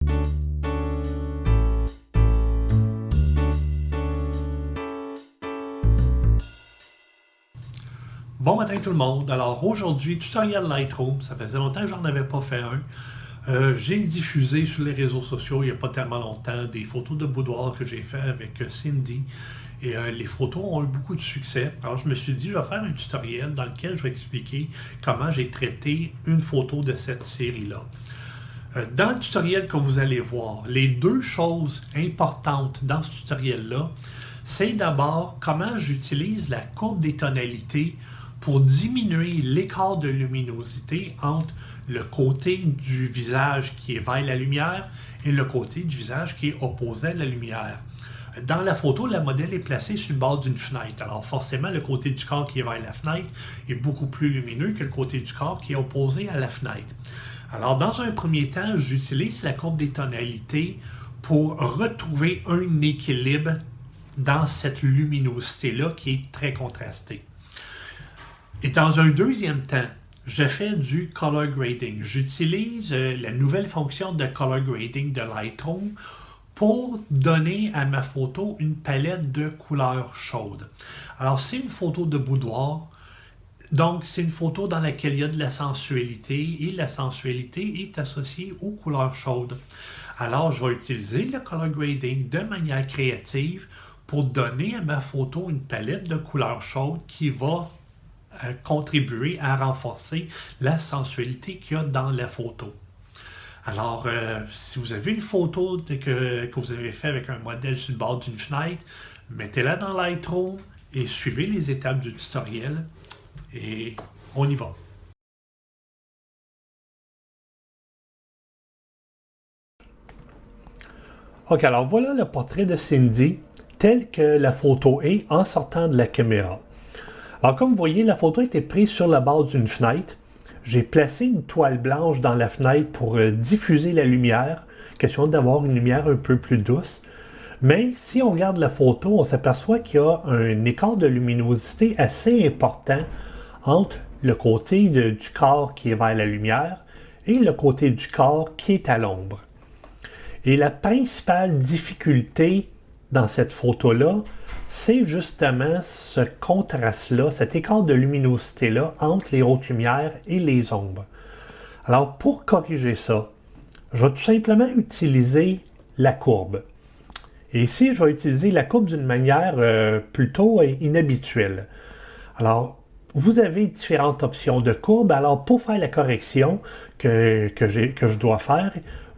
Bon matin tout le monde. Alors aujourd'hui, tutoriel Lightroom. Ça faisait longtemps que j'en avais pas fait un. J'ai diffusé sur les réseaux sociaux il n'y a pas tellement longtemps des photos de boudoir que j'ai fait avec Cindy. Et les photos ont eu beaucoup de succès. Alors je me suis dit, je vais faire un tutoriel dans lequel je vais expliquer comment j'ai traité une photo de cette série-là. Dans le tutoriel que vous allez voir, les deux choses importantes dans ce tutoriel-là, c'est d'abord comment j'utilise la courbe des tonalités pour diminuer l'écart de luminosité entre le côté du visage qui est vers la lumière et le côté du visage qui est opposé à la lumière. Dans la photo, la modèle est placée sur le bord d'une fenêtre. Alors forcément, le côté du corps qui est vers la fenêtre est beaucoup plus lumineux que le côté du corps qui est opposé à la fenêtre. Alors dans un premier temps, j'utilise la courbe des tonalités pour retrouver un équilibre dans cette luminosité-là qui est très contrastée. Et dans un deuxième temps, je fais du color grading. J'utilise la nouvelle fonction de color grading de Lightroom pour donner à ma photo une palette de couleurs chaudes. Alors, c'est une photo de boudoir, donc c'est une photo dans laquelle il y a de la sensualité et la sensualité est associée aux couleurs chaudes. Alors, je vais utiliser le color grading de manière créative pour donner à ma photo une palette de couleurs chaudes qui va contribuer à renforcer la sensualité qu'il y a dans la photo. Alors, si vous avez une photo que vous avez fait avec un modèle sur le bord d'une fenêtre, mettez-la dans Lightroom et suivez les étapes du tutoriel et on y va. Ok, alors voilà le portrait de Cindy tel que la photo est en sortant de la caméra. Alors comme vous voyez, la photo a été prise sur la base d'une fenêtre. J'ai placé une toile blanche dans la fenêtre pour diffuser la lumière, question d'avoir une lumière un peu plus douce. Mais si on regarde la photo, on s'aperçoit qu'il y a un écart de luminosité assez important entre le côté du corps qui est vers la lumière et le côté du corps qui est à l'ombre. Et la principale difficulté dans cette photo-là, c'est justement ce contraste-là, cet écart de luminosité-là entre les hautes lumières et les ombres. Alors, pour corriger ça, je vais tout simplement utiliser la courbe. Et ici, je vais utiliser la courbe d'une manière plutôt inhabituelle. Alors, vous avez différentes options de courbe. Alors, pour faire la correction que je dois faire,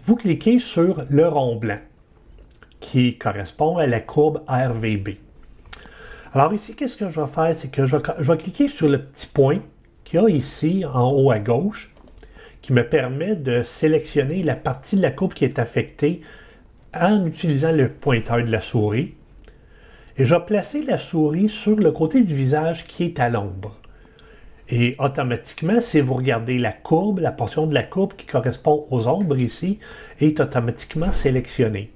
vous cliquez sur le rond blanc qui correspond à la courbe RVB. Alors ici, qu'est-ce que je vais faire? C'est que je vais cliquer sur le petit point qu'il y a ici en haut à gauche qui me permet de sélectionner la partie de la courbe qui est affectée en utilisant le pointeur de la souris. Et je vais placer la souris sur le côté du visage qui est à l'ombre. Et automatiquement, si vous regardez la courbe, la portion de la courbe qui correspond aux ombres ici est automatiquement sélectionnée.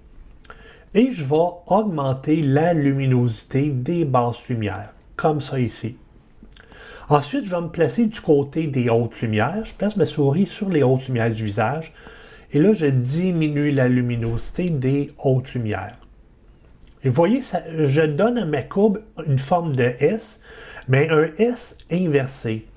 Et je vais augmenter la luminosité des basses lumières, comme ça ici. Ensuite, je vais me placer du côté des hautes lumières. Je place ma souris sur les hautes lumières du visage. Et là, je diminue la luminosité des hautes lumières. Et vous voyez, je donne à ma courbe une forme de S, mais un S inversé.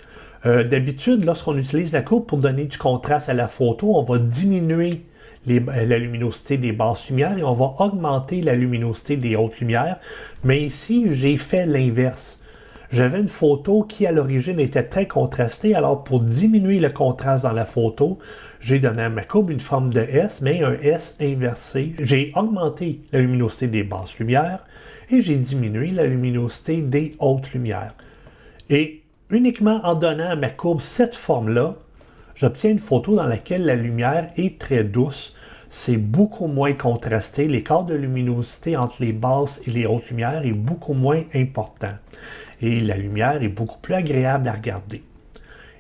D'habitude, lorsqu'on utilise la courbe pour donner du contraste à la photo, on va diminuer la luminosité des basses lumières et on va augmenter la luminosité des hautes lumières. Mais ici, j'ai fait l'inverse. J'avais une photo qui, à l'origine, était très contrastée. Alors, pour diminuer le contraste dans la photo, j'ai donné à ma courbe une forme de S, mais un S inversé. J'ai augmenté la luminosité des basses lumières et j'ai diminué la luminosité des hautes lumières. Et uniquement en donnant à ma courbe cette forme-là, j'obtiens une photo dans laquelle la lumière est très douce. C'est beaucoup moins contrasté. L'écart de luminosité entre les basses et les hautes lumières est beaucoup moins important. Et la lumière est beaucoup plus agréable à regarder.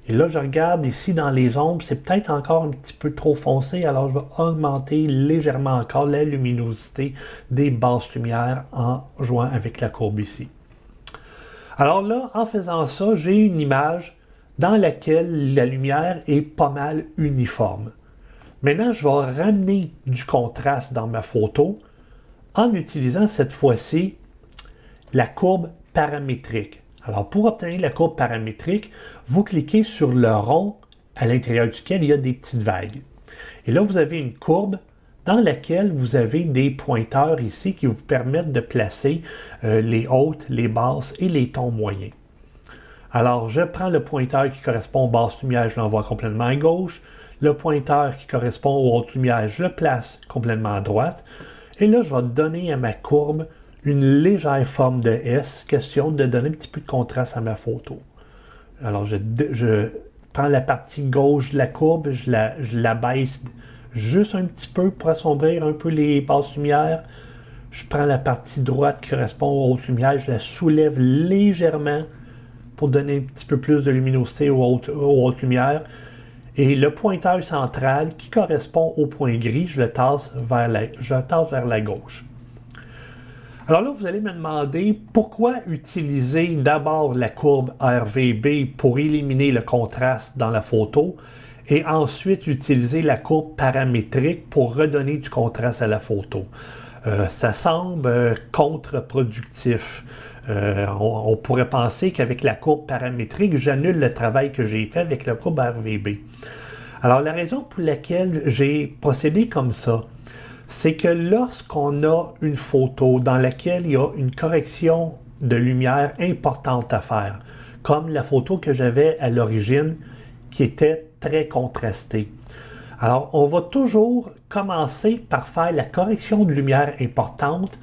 Et là, je regarde ici dans les ombres, c'est peut-être encore un petit peu trop foncé, alors je vais augmenter légèrement encore la luminosité des basses lumières en jouant avec la courbe ici. Alors là, en faisant ça, j'ai une image dans laquelle la lumière est pas mal uniforme. Maintenant, je vais ramener du contraste dans ma photo en utilisant cette fois-ci la courbe paramétrique. Alors, pour obtenir la courbe paramétrique, vous cliquez sur le rond à l'intérieur duquel il y a des petites vagues. Et là, vous avez une courbe dans laquelle vous avez des pointeurs ici qui vous permettent de placer les hautes, les basses et les tons moyens. Alors, je prends le pointeur qui correspond aux basses lumières, je l'envoie complètement à gauche. Le pointeur qui correspond aux hautes lumières, je le place complètement à droite. Et là, je vais donner à ma courbe une légère forme de S, question de donner un petit peu de contraste à ma photo. Alors, je prends la partie gauche de la courbe, je la baisse juste un petit peu pour assombrir un peu les basses lumières. Je prends la partie droite qui correspond aux hautes lumières, je la soulève légèrement pour donner un petit peu plus de luminosité aux hautes lumières. Et le pointeur central qui correspond au point gris, je le tasse vers la gauche. Alors là, vous allez me demander pourquoi utiliser d'abord la courbe RVB pour éliminer le contraste dans la photo et ensuite utiliser la courbe paramétrique pour redonner du contraste à la photo. Ça semble contre-productif. On pourrait penser qu'avec la courbe paramétrique, j'annule le travail que j'ai fait avec la courbe RVB. Alors la raison pour laquelle j'ai procédé comme ça, c'est que lorsqu'on a une photo dans laquelle il y a une correction de lumière importante à faire, comme la photo que j'avais à l'origine qui était très contrastée. Alors, on va toujours commencer par faire la correction de lumière importante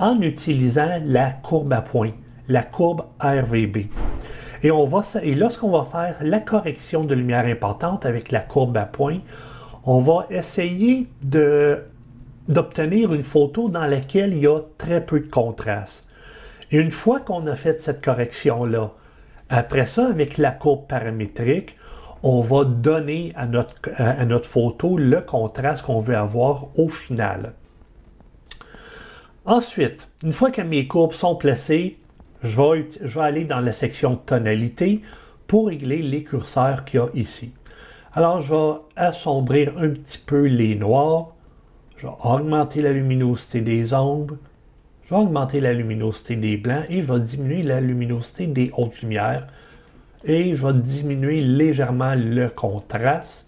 en utilisant la courbe à points, la courbe RVB. Et lorsqu'on va faire la correction de lumière importante avec la courbe à points, on va essayer d'obtenir une photo dans laquelle il y a très peu de contraste. Et une fois qu'on a fait cette correction-là, après ça, avec la courbe paramétrique, on va donner à notre photo le contraste qu'on veut avoir au final. Ensuite, une fois que mes courbes sont placées, je vais aller dans la section tonalité pour régler les curseurs qu'il y a ici. Alors, je vais assombrir un petit peu les noirs. Je vais augmenter la luminosité des ombres. Je vais augmenter la luminosité des blancs et je vais diminuer la luminosité des hautes lumières. Et je vais diminuer légèrement le contraste.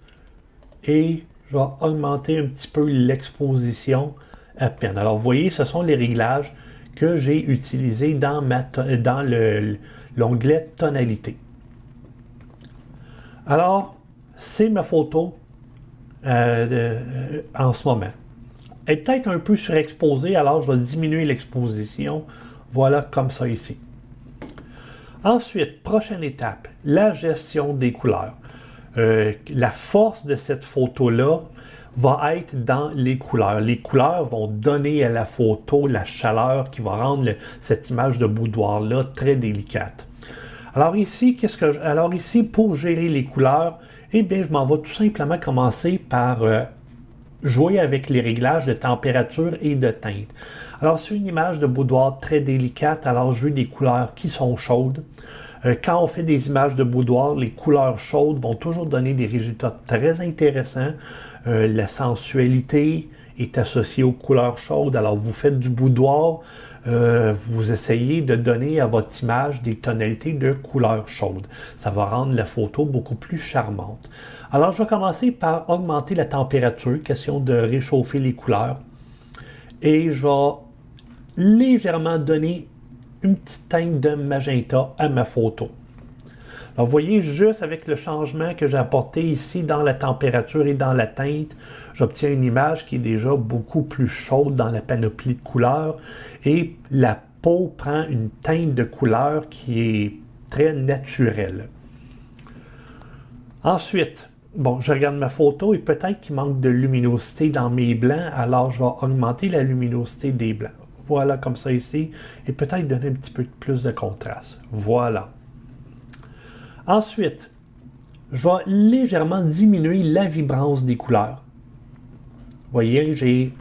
Et je vais augmenter un petit peu l'exposition à peine. Alors, vous voyez, ce sont les réglages que j'ai utilisés dans l'onglet tonalité. Alors, c'est ma photo en ce moment. Elle est peut-être un peu surexposée, alors je vais diminuer l'exposition. Voilà, comme ça ici. Ensuite, prochaine étape, la gestion des couleurs. La force de cette photo-là va être dans les couleurs. Les couleurs vont donner à la photo la chaleur qui va rendre cette image de boudoir-là très délicate. Alors ici, pour gérer les couleurs, eh bien, je m'en vais tout simplement commencer par jouer avec les réglages de température et de teinte. Alors, c'est une image de boudoir très délicate, alors je veux des couleurs qui sont chaudes. Quand on fait des images de boudoir, les couleurs chaudes vont toujours donner des résultats très intéressants. La sensualité est associée aux couleurs chaudes. Alors, vous faites du boudoir, vous essayez de donner à votre image des tonalités de couleurs chaudes. Ça va rendre la photo beaucoup plus charmante. Alors, je vais commencer par augmenter la température, question de réchauffer les couleurs. Et je vais légèrement donner une petite teinte de magenta à ma photo. Alors, vous voyez, juste avec le changement que j'ai apporté ici dans la température et dans la teinte, j'obtiens une image qui est déjà beaucoup plus chaude dans la panoplie de couleurs et la peau prend une teinte de couleur qui est très naturelle. Ensuite, bon, je regarde ma photo et peut-être qu'il manque de luminosité dans mes blancs, alors je vais augmenter la luminosité des blancs. Voilà, comme ça ici, et peut-être donner un petit peu plus de contraste. Voilà. Ensuite, je vais légèrement diminuer la vibrance des couleurs. Vous voyez, j'ai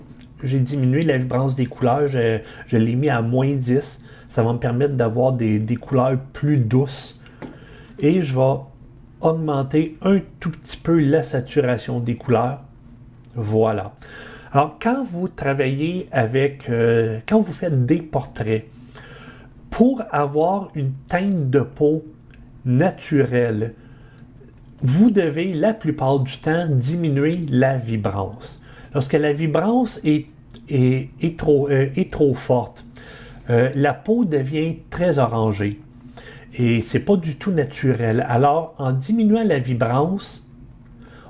diminué la vibrance des couleurs, je l'ai mis à moins 10. Ça va me permettre d'avoir des couleurs plus douces. Et je vais augmenter un tout petit peu la saturation des couleurs. Voilà. Alors, quand vous travaillez avec, quand vous faites des portraits, pour avoir une teinte de peau naturelle, vous devez la plupart du temps diminuer la vibrance. Lorsque la vibrance est trop forte, la peau devient très orangée et c'est pas du tout naturel. Alors, en diminuant la vibrance,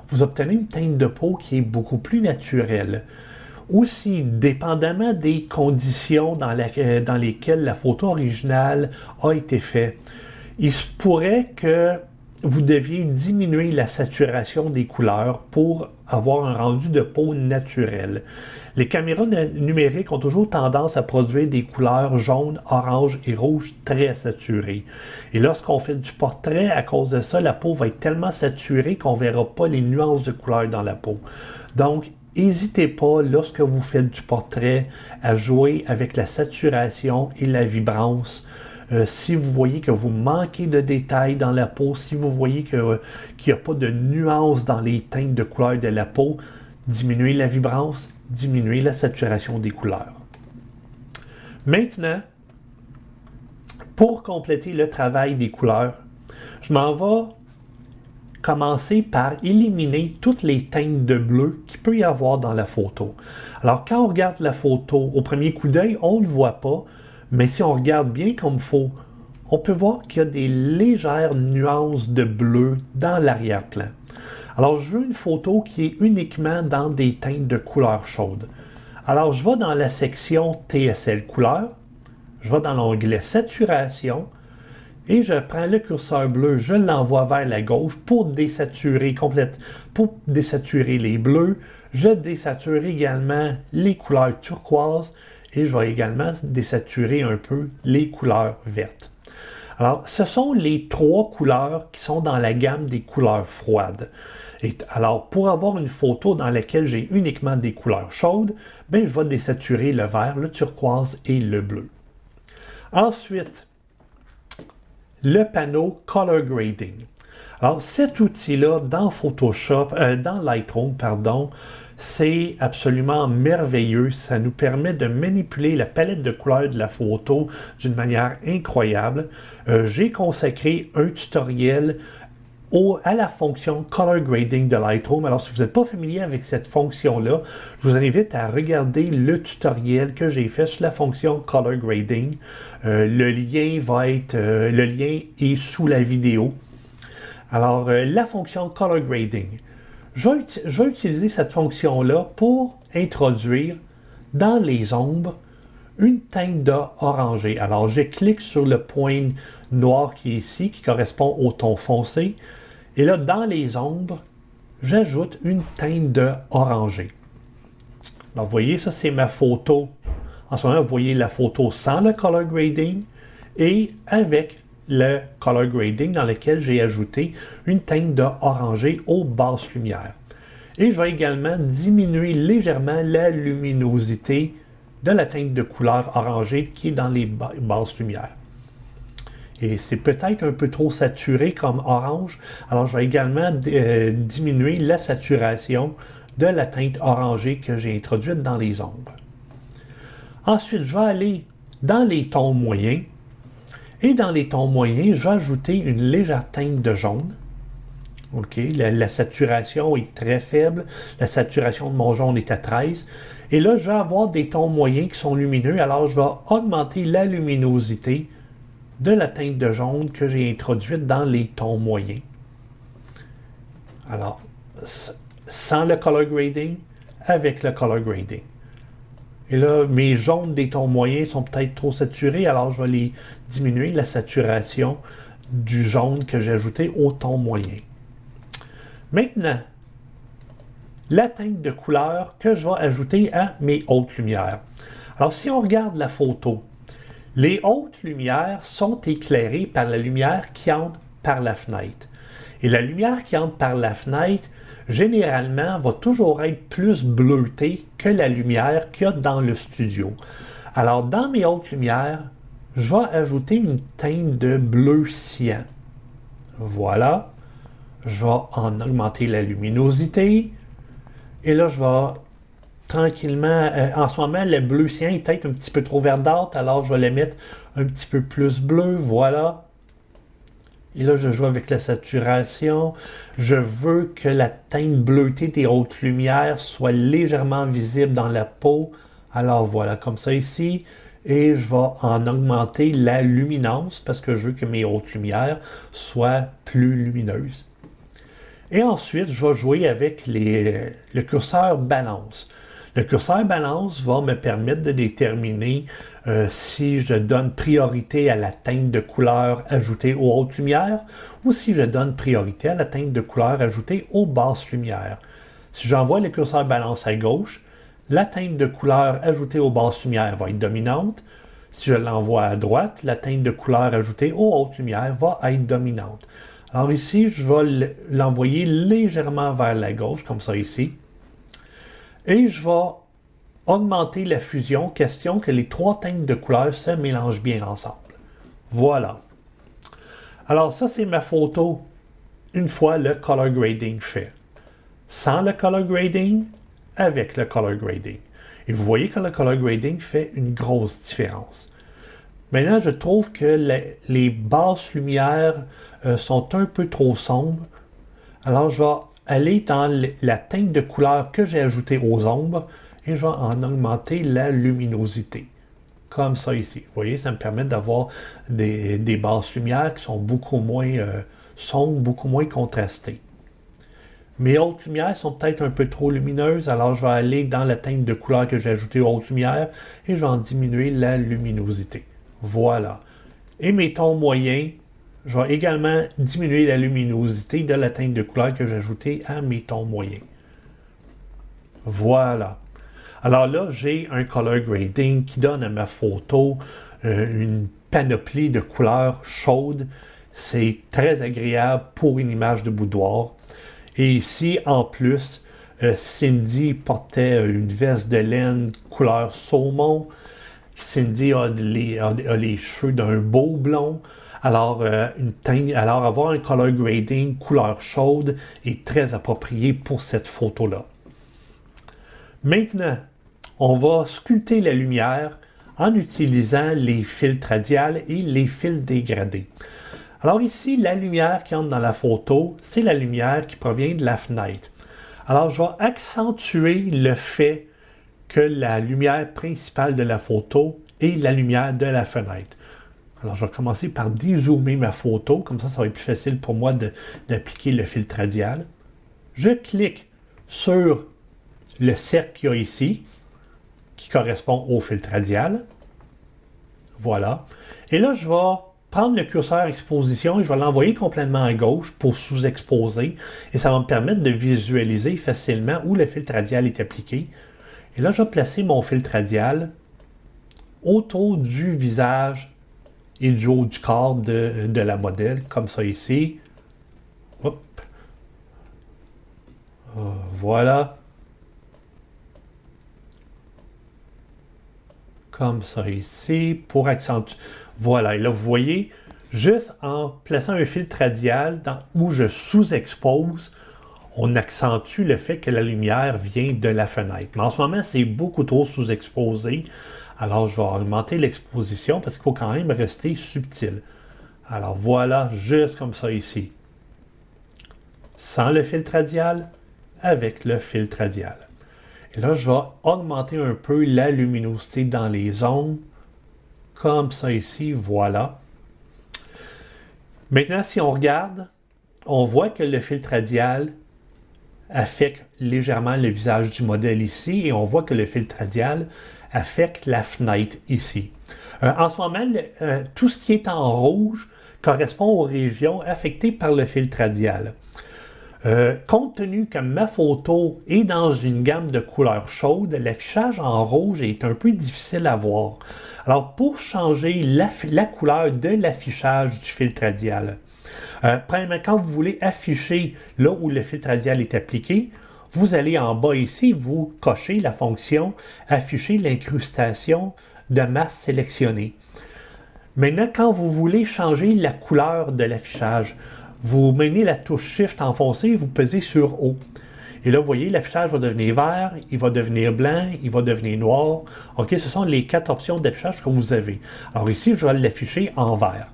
vous obtenez une teinte de peau qui est beaucoup plus naturelle. Aussi, dépendamment des conditions dans lesquelles la photo originale a été faite, il se pourrait que vous deviez diminuer la saturation des couleurs pour avoir un rendu de peau naturel. Les caméras numériques ont toujours tendance à produire des couleurs jaunes, oranges et rouges très saturées. Et lorsqu'on fait du portrait, à cause de ça, la peau va être tellement saturée qu'on ne verra pas les nuances de couleurs dans la peau. Donc, n'hésitez pas, lorsque vous faites du portrait, à jouer avec la saturation et la vibrance. Si vous voyez que vous manquez de détails dans la peau, si vous voyez qu'il n'y a pas de nuances dans les teintes de couleurs de la peau, diminuez la vibrance, diminuez la saturation des couleurs. Maintenant, pour compléter le travail des couleurs, je m'en vais commencer par éliminer toutes les teintes de bleu qu'il peut y avoir dans la photo. Alors, quand on regarde la photo, au premier coup d'œil, on ne le voit pas, mais si on regarde bien comme il faut, on peut voir qu'il y a des légères nuances de bleu dans l'arrière-plan. Alors, je veux une photo qui est uniquement dans des teintes de couleur chaude. Alors, je vais dans la section TSL couleur, je vais dans l'onglet saturation, et je prends le curseur bleu, je l'envoie vers la gauche pour désaturer les bleus. Je désature également les couleurs turquoises et je vais également désaturer un peu les couleurs vertes. Alors, ce sont les trois couleurs qui sont dans la gamme des couleurs froides. Alors, pour avoir une photo dans laquelle j'ai uniquement des couleurs chaudes, je vais désaturer le vert, le turquoise et le bleu. Ensuite, le panneau Color Grading. Alors, cet outil-là, dans Lightroom, c'est absolument merveilleux. Ça nous permet de manipuler la palette de couleurs de la photo d'une manière incroyable. J'ai consacré un tutoriel à la fonction Color Grading de Lightroom. Alors, si vous n'êtes pas familier avec cette fonction-là, je vous invite à regarder le tutoriel que j'ai fait sur la fonction Color Grading. Le lien est sous la vidéo. Alors, la fonction Color Grading. Je vais utiliser cette fonction-là pour introduire dans les ombres une teinte d'orangé. Alors, je clique sur le point noir qui est ici, qui correspond au ton foncé. Et là, dans les ombres, j'ajoute une teinte d'orangé. Alors, vous voyez, ça, c'est ma photo. En ce moment, vous voyez la photo sans le color grading et avec le color grading dans lequel j'ai ajouté une teinte d'orangé aux basses lumières. Et je vais également diminuer légèrement la luminosité de la teinte de couleur orangée qui est dans les basses lumières. Et c'est peut-être un peu trop saturé comme orange, alors je vais également diminuer la saturation de la teinte orangée que j'ai introduite dans les ombres. Ensuite, je vais aller dans les tons moyens. Et dans les tons moyens, je vais ajouter une légère teinte de jaune. OK, la saturation est très faible. La saturation de mon jaune est à 13. Et là, je vais avoir des tons moyens qui sont lumineux. Alors, je vais augmenter la luminosité de la teinte de jaune que j'ai introduite dans les tons moyens. Alors, sans le color grading, avec le color grading. Et là, mes jaunes des tons moyens sont peut-être trop saturés, alors je vais les diminuer la saturation du jaune que j'ai ajouté au ton moyen. Maintenant, la teinte de couleur que je vais ajouter à mes hautes lumières. Alors, si on regarde la photo, les hautes lumières sont éclairées par la lumière qui entre par la fenêtre. Et la lumière qui entre par la fenêtre, généralement, va toujours être plus bleutée que la lumière qu'il y a dans le studio. Alors, dans mes hautes lumières, je vais ajouter une teinte de bleu cyan. Voilà. Je vais en augmenter la luminosité. Et là, je vais tranquillement, en ce moment, le bleu cyan est peut-être un petit peu trop verdâtre, alors je vais le mettre un petit peu plus bleu, voilà. Et là, je joue avec la saturation. Je veux que la teinte bleutée des hautes lumières soit légèrement visible dans la peau. Alors voilà, comme ça ici. Et je vais en augmenter la luminance parce que je veux que mes hautes lumières soient plus lumineuses. Et ensuite, je vais jouer avec le curseur balance. Le curseur balance va me permettre de déterminer si je donne priorité à la teinte de couleur ajoutée aux hautes lumières ou si je donne priorité à la teinte de couleur ajoutée aux basses lumières. Si j'envoie le curseur balance à gauche, la teinte de couleur ajoutée aux basses lumières va être dominante. Si je l'envoie à droite, la teinte de couleur ajoutée aux hautes lumières va être dominante. Alors ici, je vais l'envoyer légèrement vers la gauche, comme ça ici. Et je vais augmenter la fusion, question que les trois teintes de couleurs se mélangent bien ensemble. Voilà. Alors ça, c'est ma photo une fois le color grading fait. Sans le color grading, avec le color grading. Et vous voyez que le color grading fait une grosse différence. Maintenant, je trouve que les basses lumières sont un peu trop sombres. Alors, je vais aller dans la teinte de couleur que j'ai ajoutée aux ombres et je vais en augmenter la luminosité. Comme ça ici. Vous voyez, ça me permet d'avoir des basses lumières qui sont beaucoup moins sombres, beaucoup moins contrastées. Mes hautes lumières sont peut-être un peu trop lumineuses, alors je vais aller dans la teinte de couleur que j'ai ajoutée aux hautes lumières et je vais en diminuer la luminosité. Voilà. Et mes tons moyens, je vais également diminuer la luminosité de la teinte de couleur que j'ai ajoutée à mes tons moyens. Voilà. Alors là, j'ai un color grading qui donne à ma photo une panoplie de couleurs chaudes. C'est très agréable pour une image de boudoir. Et ici, en plus, Cindy portait une veste de laine couleur saumon. Cindy a les cheveux d'un beau blond. Alors, avoir un color grading couleur chaude est très approprié pour cette photo-là. Maintenant, on va sculpter la lumière en utilisant les filtres radiales et les filtres dégradés. Alors ici, la lumière qui entre dans la photo, c'est la lumière qui provient de la fenêtre. Alors, je vais accentuer le fait que la lumière principale de la photo est la lumière de la fenêtre. Alors, je vais commencer par dézoomer ma photo, comme ça va être plus facile pour moi d'appliquer le filtre radial. Je clique sur le cercle qu'il y a ici, qui correspond au filtre radial. Voilà. Et là, je vais prendre le curseur exposition et je vais l'envoyer complètement à gauche pour sous-exposer. Et ça va me permettre de visualiser facilement où le filtre radial est appliqué. Et là, je vais placer mon filtre radial autour du visage et du haut du corps de la modèle, comme ça ici. Hop. Voilà. Comme ça ici, pour accentuer. Voilà, et là, vous voyez, juste en plaçant un filtre radial où je sous-expose, on accentue le fait que la lumière vient de la fenêtre. Mais en ce moment, c'est beaucoup trop sous-exposé. Alors, je vais augmenter l'exposition parce qu'il faut quand même rester subtil. Alors, voilà, juste comme ça ici. Sans le filtre radial, avec le filtre radial. Et là, je vais augmenter un peu la luminosité dans les zones. Comme ça ici, voilà. Maintenant, si on regarde, on voit que le filtre radial affecte légèrement le visage du modèle ici et on voit que le filtre radial affecte la fenêtre ici. En ce moment, tout ce qui est en rouge correspond aux régions affectées par le filtre radial. Compte tenu que ma photo est dans une gamme de couleurs chaudes, l'affichage en rouge est un peu difficile à voir. Alors, pour changer la couleur de l'affichage du filtre radial, premièrement, quand vous voulez afficher là où le filtre radial est appliqué, vous allez en bas ici, vous cochez la fonction « Afficher l'incrustation de masse sélectionnée ». Maintenant, quand vous voulez changer la couleur de l'affichage, vous menez la touche Shift enfoncée et vous pesez sur O. Et là, vous voyez, l'affichage va devenir vert, il va devenir blanc, il va devenir noir. OK, ce sont les 4 options d'affichage que vous avez. Alors ici, je vais l'afficher en vert.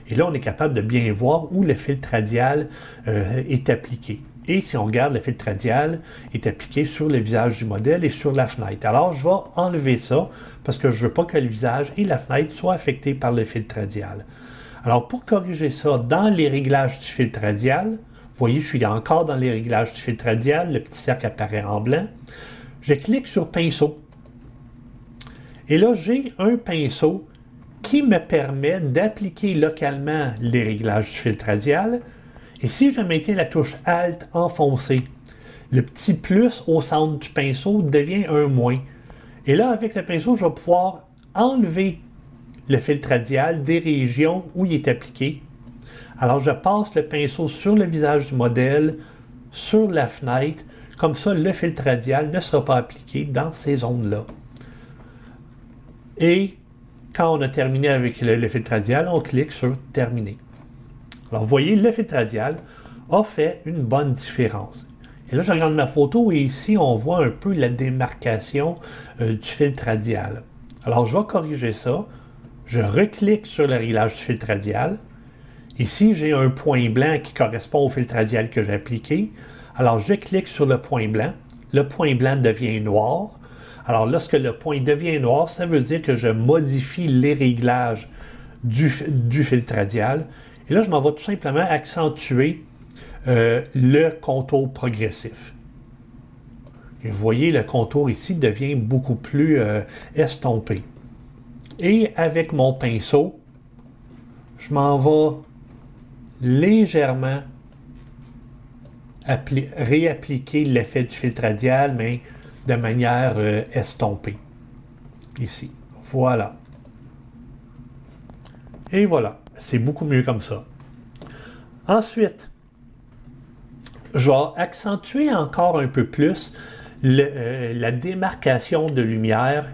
Et là, on est capable de bien voir où le filtre radial est appliqué. Et si on regarde, le filtre radial est appliqué sur le visage du modèle et sur la fenêtre. Alors, je vais enlever ça parce que je ne veux pas que le visage et la fenêtre soient affectés par le filtre radial. Alors, pour corriger ça dans les réglages du filtre radial, vous voyez, je suis encore dans les réglages du filtre radial, le petit cercle apparaît en blanc. Je clique sur pinceau. Et là, j'ai un pinceau qui me permet d'appliquer localement les réglages du filtre radial. Et si je maintiens la touche Alt enfoncée, le petit plus au centre du pinceau devient un moins. Et là, avec le pinceau, je vais pouvoir enlever le filtre radial des régions où il est appliqué. Alors, je passe le pinceau sur le visage du modèle, sur la fenêtre. Comme ça, le filtre radial ne sera pas appliqué dans ces zones-là. Et quand on a terminé avec le filtre radial, on clique sur « Terminer ». Alors, vous voyez, le filtre radial a fait une bonne différence. Et là, je regarde ma photo et ici, on voit un peu la démarcation du filtre radial. Alors, je vais corriger ça. Je reclique sur le réglage du filtre radial. Ici, j'ai un point blanc qui correspond au filtre radial que j'ai appliqué. Alors, je clique sur le point blanc. Le point blanc devient noir. Alors, lorsque le point devient noir, ça veut dire que je modifie les réglages du filtre radial. Et là, je m'en vais tout simplement accentuer le contour progressif. Et vous voyez, le contour ici devient beaucoup plus estompé. Et avec mon pinceau, je m'en vais légèrement réappliquer l'effet du filtre radial, mais de manière estompée. Ici. Voilà. Et voilà. C'est beaucoup mieux comme ça. Ensuite, je vais accentuer encore un peu plus la démarcation de lumière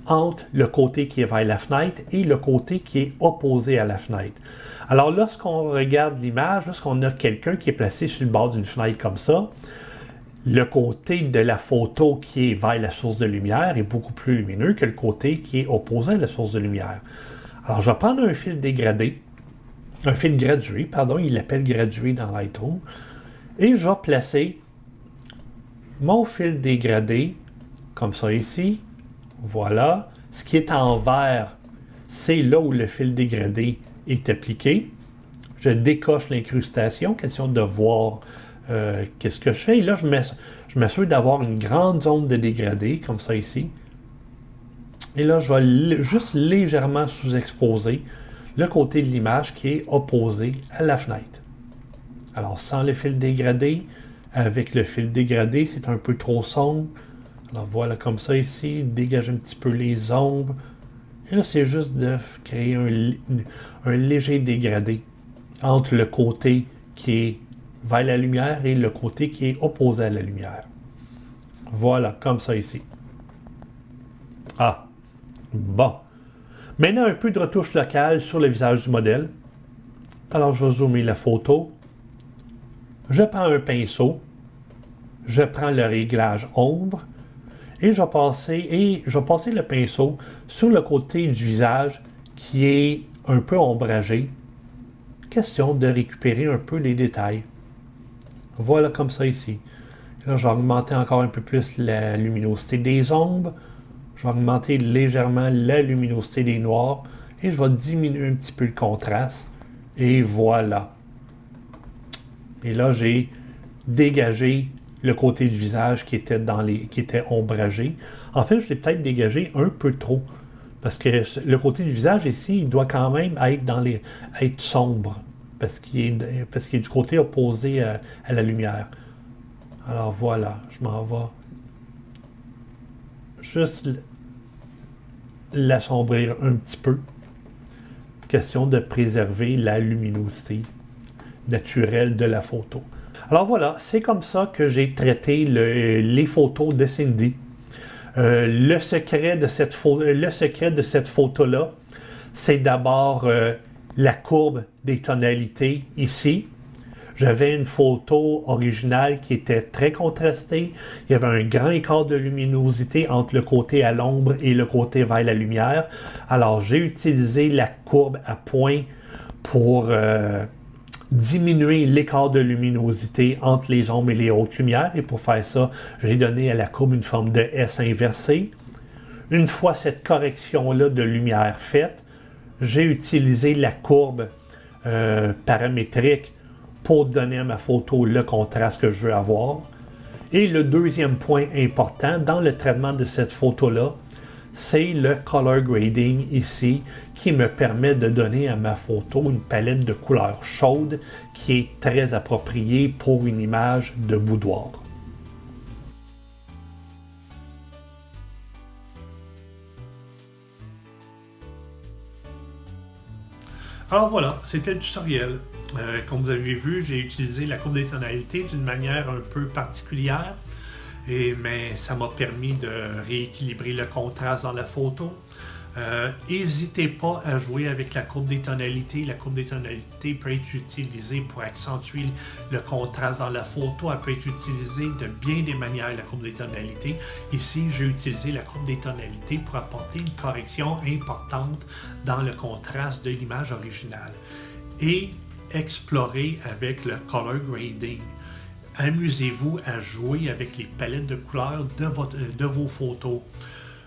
entre le côté qui est vers la fenêtre et le côté qui est opposé à la fenêtre. Alors, lorsqu'on regarde l'image, lorsqu'on a quelqu'un qui est placé sur le bord d'une fenêtre comme ça, le côté de la photo qui est vers la source de lumière est beaucoup plus lumineux que le côté qui est opposé à la source de lumière. Alors, je vais prendre un fil dégradé, un fil gradué, pardon, il l'appelle gradué dans Lightroom, et je vais placer mon fil dégradé, comme ça ici, voilà. Ce qui est en vert, c'est là où le fil dégradé est appliqué. Je décoche l'incrustation, question de voir qu'est-ce que je fais. Et là, je m'assure d'avoir une grande zone de dégradé, comme ça ici. Et là, je vais juste légèrement sous-exposer le côté de l'image qui est opposé à la fenêtre. Alors, sans le fil dégradé, avec le fil dégradé, c'est un peu trop sombre. Alors, voilà comme ça ici, dégage un petit peu les ombres. Et là, c'est juste de créer un léger dégradé entre le côté qui est vers la lumière et le côté qui est opposé à la lumière. Voilà, comme ça ici. Ah, bon. Maintenant, un peu de retouche locale sur le visage du modèle. Alors, je vais zoomer la photo. Je prends un pinceau. Je prends le réglage ombre. Et je vais passer le pinceau sur le côté du visage qui est un peu ombragé. Question de récupérer un peu les détails. Voilà comme ça ici. Là, je vais augmenter encore un peu plus la luminosité des ombres. Je vais augmenter légèrement la luminosité des noirs. Et je vais diminuer un petit peu le contraste. Et voilà. Et là, j'ai dégagé le côté du visage qui était ombragé. En fait, je l'ai peut-être dégagé un peu trop. Parce que le côté du visage ici, il doit quand même être sombre. Parce qu'il est du côté opposé à la lumière. Alors voilà, je m'en vais juste l'assombrir un petit peu. Question de préserver la luminosité naturelle de la photo. Alors voilà, c'est comme ça que j'ai traité les photos de Cindy. Le secret de cette photo-là, c'est d'abord la courbe des tonalités ici. J'avais une photo originale qui était très contrastée. Il y avait un grand écart de luminosité entre le côté à l'ombre et le côté vers la lumière. Alors, j'ai utilisé la courbe à point pour diminuer l'écart de luminosité entre les ombres et les hautes lumières. Et pour faire ça, j'ai donné à la courbe une forme de S inversée. Une fois cette correction-là de lumière faite, j'ai utilisé la courbe paramétrique pour donner à ma photo le contraste que je veux avoir. Et le deuxième point important dans le traitement de cette photo-là, c'est le color grading ici qui me permet de donner à ma photo une palette de couleurs chaudes qui est très appropriée pour une image de boudoir. Alors voilà, c'était le tutoriel. Comme vous avez vu, j'ai utilisé la courbe des tonalités d'une manière un peu particulière, mais ça m'a permis de rééquilibrer le contraste dans la photo. N'hésitez pas à jouer avec la courbe des tonalités. La courbe des tonalités peut être utilisée pour accentuer le contraste dans la photo. Elle peut être utilisée de bien des manières, la courbe des tonalités. Ici, j'ai utilisé la courbe des tonalités pour apporter une correction importante dans le contraste de l'image originale. Et explorer avec le color grading. Amusez-vous à jouer avec les palettes de couleurs de vos photos.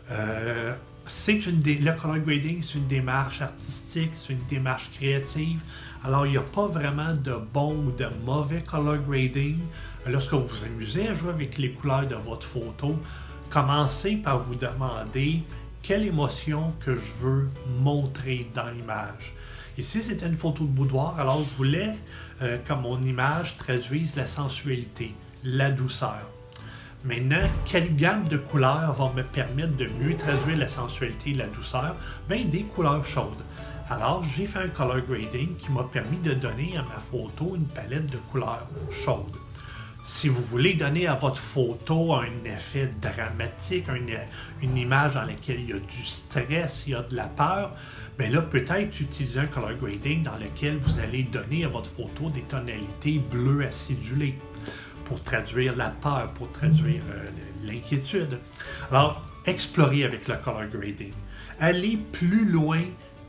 Le color grading, c'est une démarche artistique, c'est une démarche créative. Alors, il n'y a pas vraiment de bon ou de mauvais color grading. Lorsque vous vous amusez à jouer avec les couleurs de votre photo, commencez par vous demander quelle émotion que je veux montrer dans l'image. Ici, c'était une photo de boudoir, alors je voulais que mon image traduise la sensualité, la douceur. Maintenant, quelle gamme de couleurs va me permettre de mieux traduire la sensualité et la douceur? Bien, des couleurs chaudes. Alors, j'ai fait un color grading qui m'a permis de donner à ma photo une palette de couleurs chaudes. Si vous voulez donner à votre photo un effet dramatique, une image dans laquelle il y a du stress, il y a de la peur, bien là, peut-être utiliser un color grading dans lequel vous allez donner à votre photo des tonalités bleues acidulées pour traduire la peur, pour traduire l'inquiétude. Alors, explorez avec le color grading. Allez plus loin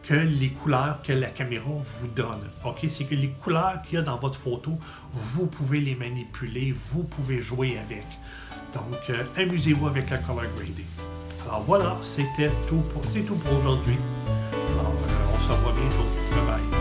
que les couleurs que la caméra vous donne. OK? C'est que les couleurs qu'il y a dans votre photo, vous pouvez les manipuler, vous pouvez jouer avec. Donc, amusez-vous avec le color grading. Alors voilà, c'est tout pour aujourd'hui. Alors, on se revoit bientôt. Bye bye.